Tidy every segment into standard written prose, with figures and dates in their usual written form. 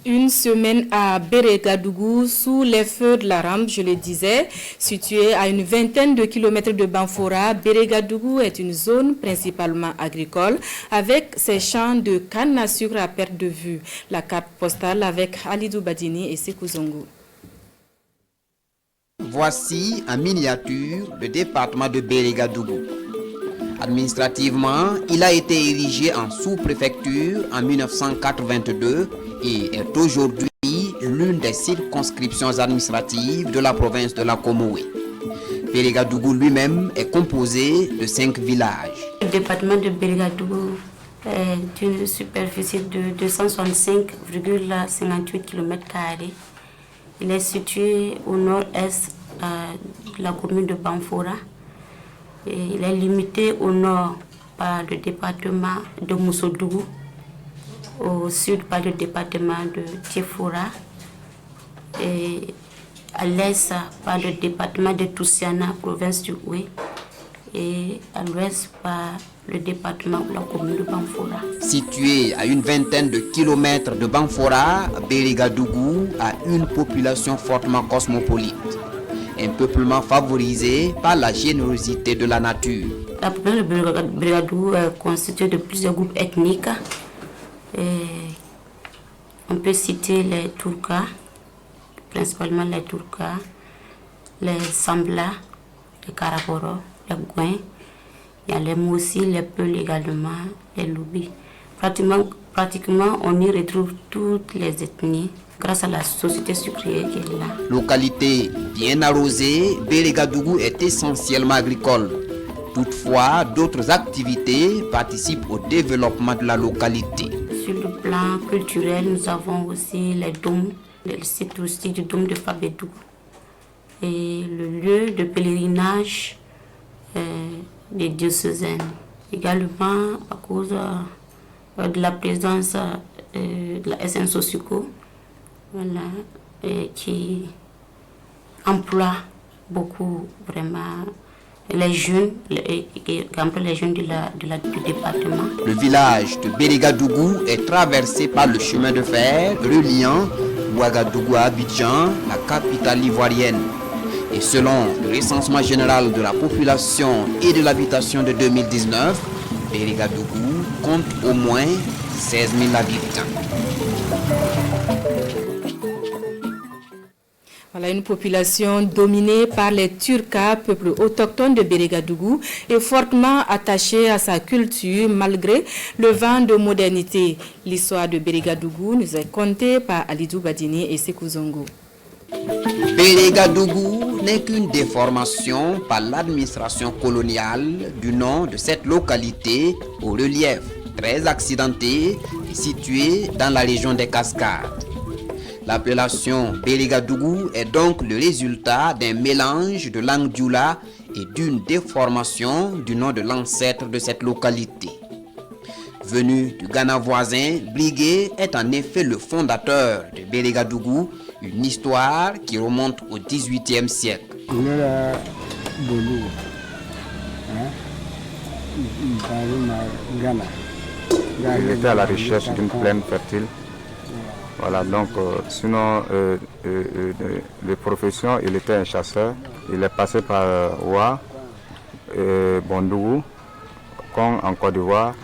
Une semaine à Bérégadougou, sous les feux de la rampe, je le disais, située à une vingtaine de kilomètres de Banfora, Bérégadougou est une zone principalement agricole avec ses champs de canne à sucre à perte de vue. La carte postale avec Halidou Badini et Sekou Zongo. Voici en miniature le département de Bérégadougou. Administrativement, il a été érigé en sous-préfecture en 1982 et est aujourd'hui l'une des circonscriptions administratives de la province de la Comoé. Bérégadougou lui-même est composé de 5 villages. Le département de Bérégadougou est d'une superficie de 265,58 km². Il est situé au nord-est de la commune de Banfora. Et il est limité au nord par le département de Moussodougou, au sud par le département de Tiefora et à l'est par le département de Toussiana, province du Oué, et à l'ouest par le département de la commune de Banfora. Situé à une vingtaine de kilomètres de Banfora, Bérégadougou a une population fortement cosmopolite. Un peuplement favorisé par la générosité de la nature. La population de Bérégadougou est constituée de plusieurs groupes ethniques. On peut citer les Tourkas, principalement les Tourkas, les Sambla, les Karaboro, les Gouin. Il y a les Moussi, les Peuls également, les Loubi. Pratiquement, on y retrouve toutes les ethnies grâce à la société sucrière qui est là. Localité bien arrosée, Bérégadougou est essentiellement agricole. Toutefois, d'autres activités participent au développement de la localité. Sur le plan culturel, nous avons aussi les dômes, le site touristique du dôme de Fabédougou et le lieu de pèlerinage des diocésaines. Également, à cause de la présence de la SN Sosuko, voilà, qui emploie beaucoup vraiment les jeunes, les jeunes du département. Le village de Bérégadougou est traversé par le chemin de fer reliant Ouagadougou à Abidjan, la capitale ivoirienne. Et selon le recensement général de la population et de l'habitation de 2019, Bérégadougou compte au moins 16 000 habitants. Voilà une population dominée par les Turkas, peuple autochtone de Bérégadougou, et fortement attachée à sa culture malgré le vent de modernité. L'histoire de Bérégadougou nous est contée par Halidou Badini et Sekou Zongo. Bérégadougou n'est qu'une déformation par l'administration coloniale du nom de cette localité au relief très accidenté et située dans la région des Cascades. L'appellation Bérégadougou est donc le résultat d'un mélange de langue dioula et d'une déformation du nom de l'ancêtre de cette localité. Venu du Ghana voisin, Bligué est en effet le fondateur de Bérégadougou, une histoire qui remonte au XVIIIe siècle. Il était à la recherche d'une plaine fertile. Voilà, donc sinon, de profession, il était un chasseur. Il est passé par Ouah, Bondougou, Kong en Côte d'Ivoire.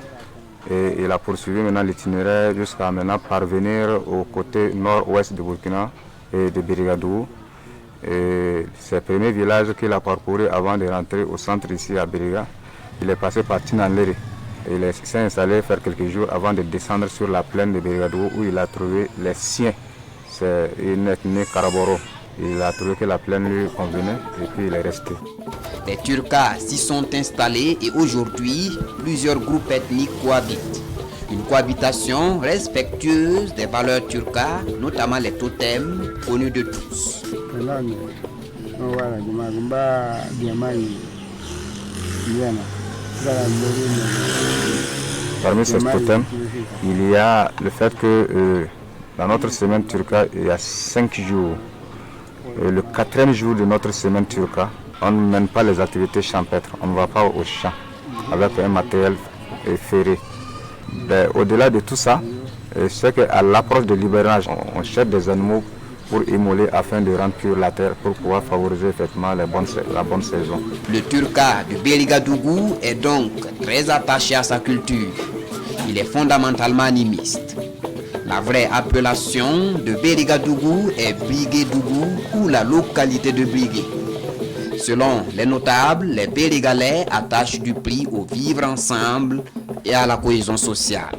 Et il a poursuivi maintenant l'itinéraire jusqu'à maintenant parvenir au côté nord-ouest de Burkina et de Bérégadougou. Et c'est le premier village qu'il a parcouru avant de rentrer au centre ici à Béréga. Il est passé par Tinanléré. Il s'est installé faire quelques jours avant de descendre sur la plaine de Bérégadougou où il a trouvé les siens. C'est une ethnie Karaboro. Il a trouvé que la plaine lui convenait et puis il est resté. Les Turkas s'y sont installés et aujourd'hui, plusieurs groupes ethniques cohabitent. Une cohabitation respectueuse des valeurs turcas, notamment les totems connus de tous. Parmi ces totems, il y a le fait que dans notre semaine turca, il y a 5 jours. Et le 4e jour de notre semaine turca, on ne mène pas les activités champêtres, on ne va pas au champ avec un matériel ferré. Au-delà de tout ça, C'est qu'à l'approche de l'hivernage, on cherche des animaux pour immoler afin de rendre pure la terre pour pouvoir favoriser effectivement la bonne saison. Le Turka de Bérigadougou est donc très attaché à sa culture. Il est fondamentalement animiste. La vraie appellation de Bérigadougou est Brigué-Dougou ou la localité de Brigué. Selon les notables, les Bérigalais attachent du prix au vivre ensemble et à la cohésion sociale.